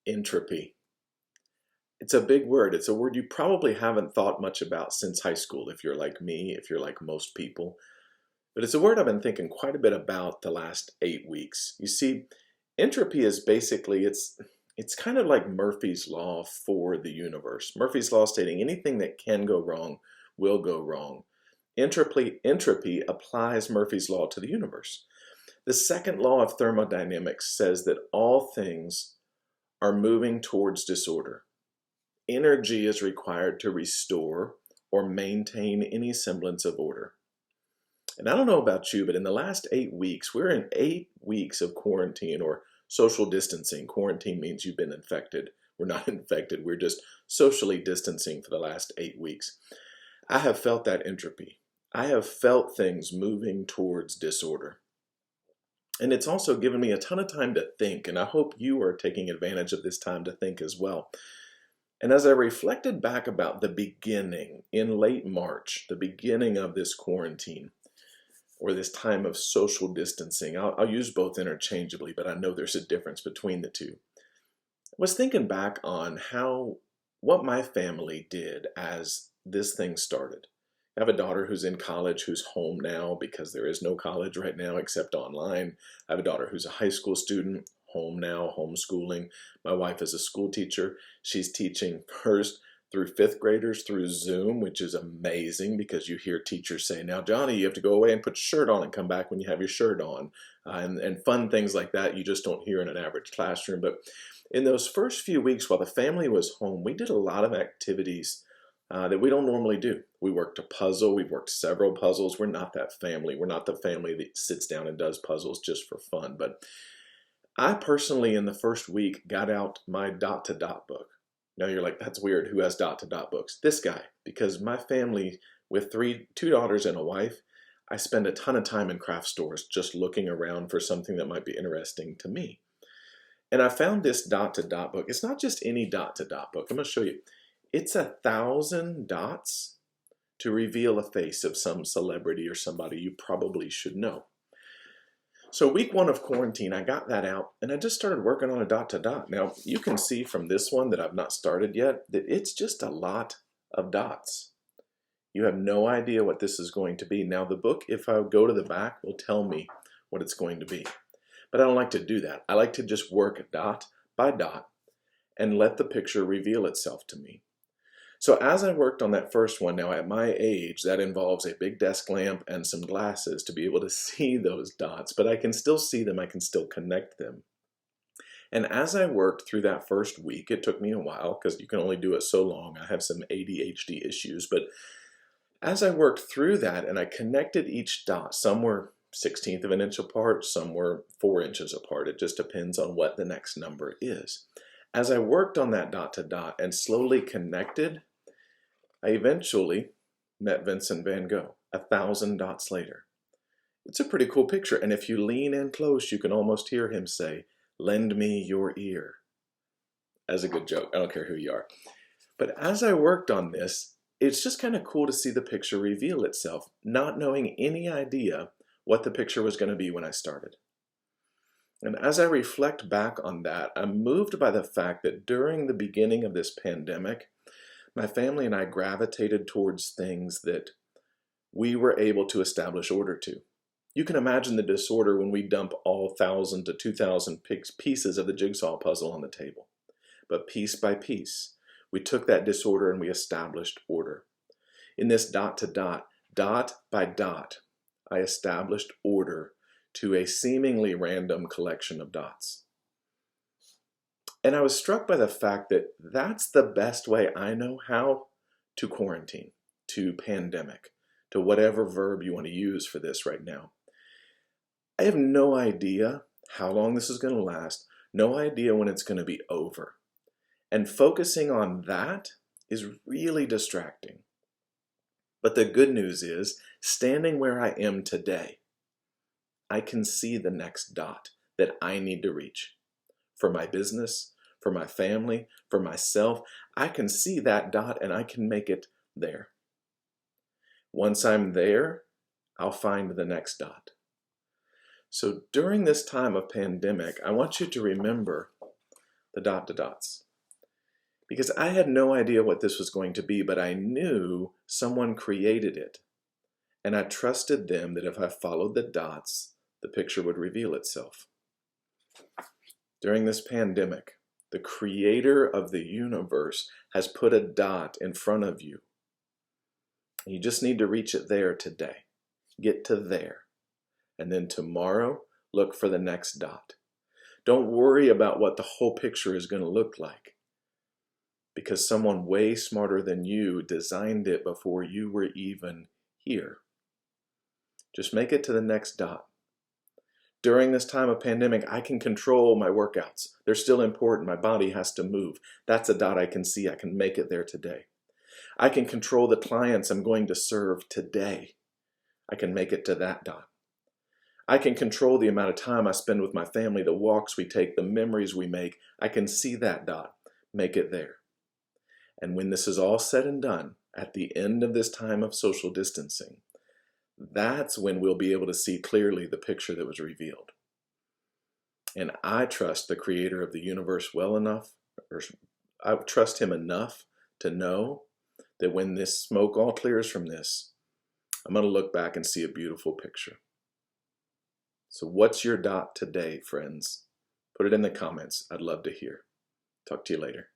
Entropy. It's a big word. It's a word you probably haven't thought much about since high school, if you're like me, if you're like most people. But it's a word I've been thinking quite a bit about the last 8 weeks. You see, entropy is basically, it's kind of like Murphy's Law for the universe. Murphy's Law stating anything that can go wrong will go wrong. Entropy applies Murphy's Law to the universe. The second law of thermodynamics says that all things are moving towards disorder. Energy is required to restore or maintain any semblance of order. And I don't know about you, but in the last 8 weeks, we're in 8 weeks of quarantine or social distancing. Quarantine means you've been infected. We're not infected. We're just socially distancing for the last 8 weeks. I have felt that entropy. I have felt things moving towards disorder. And it's also given me a ton of time to think, and I hope you are taking advantage of this time to think as well. And as I reflected back about the beginning in late March, the beginning of this quarantine, or this time of social distancing, I'll use both interchangeably, but I know there's a difference between the two. I was thinking back on what my family did as this thing started. I have a daughter who's in college, who's home now because there is no college right now except online. I have a daughter who's a high school student, home now, homeschooling. My wife is a school teacher. She's teaching first through fifth graders through Zoom, which is amazing because you hear teachers say, now, Johnny, you have to go away and put your shirt on and come back when you have your shirt on. And fun things like that you just don't hear in an average classroom. But in those first few weeks while the family was home, we did a lot of activities that we don't normally do. We worked a puzzle. We've worked several puzzles. We're not that family. We're not the family that sits down and does puzzles just for fun. But I personally, in the first week, got out my dot-to-dot book. Now you're like, that's weird. Who has dot-to-dot books? This guy. Because my family, with two daughters and a wife, I spend a ton of time in craft stores just looking around for something that might be interesting to me. And I found this dot-to-dot book. It's not just any dot-to-dot book. I'm going to show you. It's 1,000 dots to reveal a face of some celebrity or somebody you probably should know. So week 1 of quarantine, I got that out and I just started working on a dot-to-dot. Now you can see from this one that I've not started yet that it's just a lot of dots. You have no idea what this is going to be. Now the book, if I go to the back, will tell me what it's going to be. But I don't like to do that. I like to just work dot by dot and let the picture reveal itself to me. So as I worked on that first one, now at my age, that involves a big desk lamp and some glasses to be able to see those dots, but I can still see them, I can still connect them. And as I worked through that first week, it took me a while because you can only do it so long. I have some ADHD issues, but as I worked through that and I connected each dot, some were 1/16 of an inch apart, some were 4 inches apart. It just depends on what the next number is. As I worked on that dot-to-dot and slowly connected, I eventually met Vincent van Gogh 1,000 dots later. It's a pretty cool picture, and if you lean in close, you can almost hear him say, "Lend me your ear," as a good joke. I don't care who you are. But as I worked on this, it's just kind of cool to see the picture reveal itself, not knowing any idea what the picture was going to be when I started. And as I reflect back on that, I'm moved by the fact that during the beginning of this pandemic, my family and I gravitated towards things that we were able to establish order to. You can imagine the disorder when we dump all 1,000 to 2,000 pieces of the jigsaw puzzle on the table. But piece by piece, we took that disorder and we established order. In this dot-to-dot, dot by dot, I established order to a seemingly random collection of dots. And I was struck by the fact that that's the best way I know how to quarantine, to pandemic, to whatever verb you want to use for this right now. I have no idea how long this is going to last, no idea when it's going to be over. And focusing on that is really distracting. But the good news is, standing where I am today, I can see the next dot that I need to reach. For my business, for my family, for myself, I can see that dot and I can make it there. Once I'm there, I'll find the next dot. So during this time of pandemic, I want you to remember the dot to dots. Because I had no idea what this was going to be, but I knew someone created it. And I trusted them that if I followed the dots, the picture would reveal itself. During this pandemic, the creator of the universe has put a dot in front of you. You just need to reach it there today. Get to there. And then tomorrow, look for the next dot. Don't worry about what the whole picture is going to look like, because someone way smarter than you designed it before you were even here. Just make it to the next dot. During this time of pandemic, I can control my workouts. They're still important. My body has to move. That's a dot I can see. I can make it there today. I can control the clients I'm going to serve today. I can make it to that dot. I can control the amount of time I spend with my family, the walks we take, the memories we make. I can see that dot, make it there. And when this is all said and done, at the end of this time of social distancing, that's when we'll be able to see clearly the picture that was revealed. And I trust the creator of the universe well enough, or I trust him enough to know that when this smoke all clears from this, I'm going to look back and see a beautiful picture. So what's your dot today, friends? Put it in the comments. I'd love to hear. Talk to you later.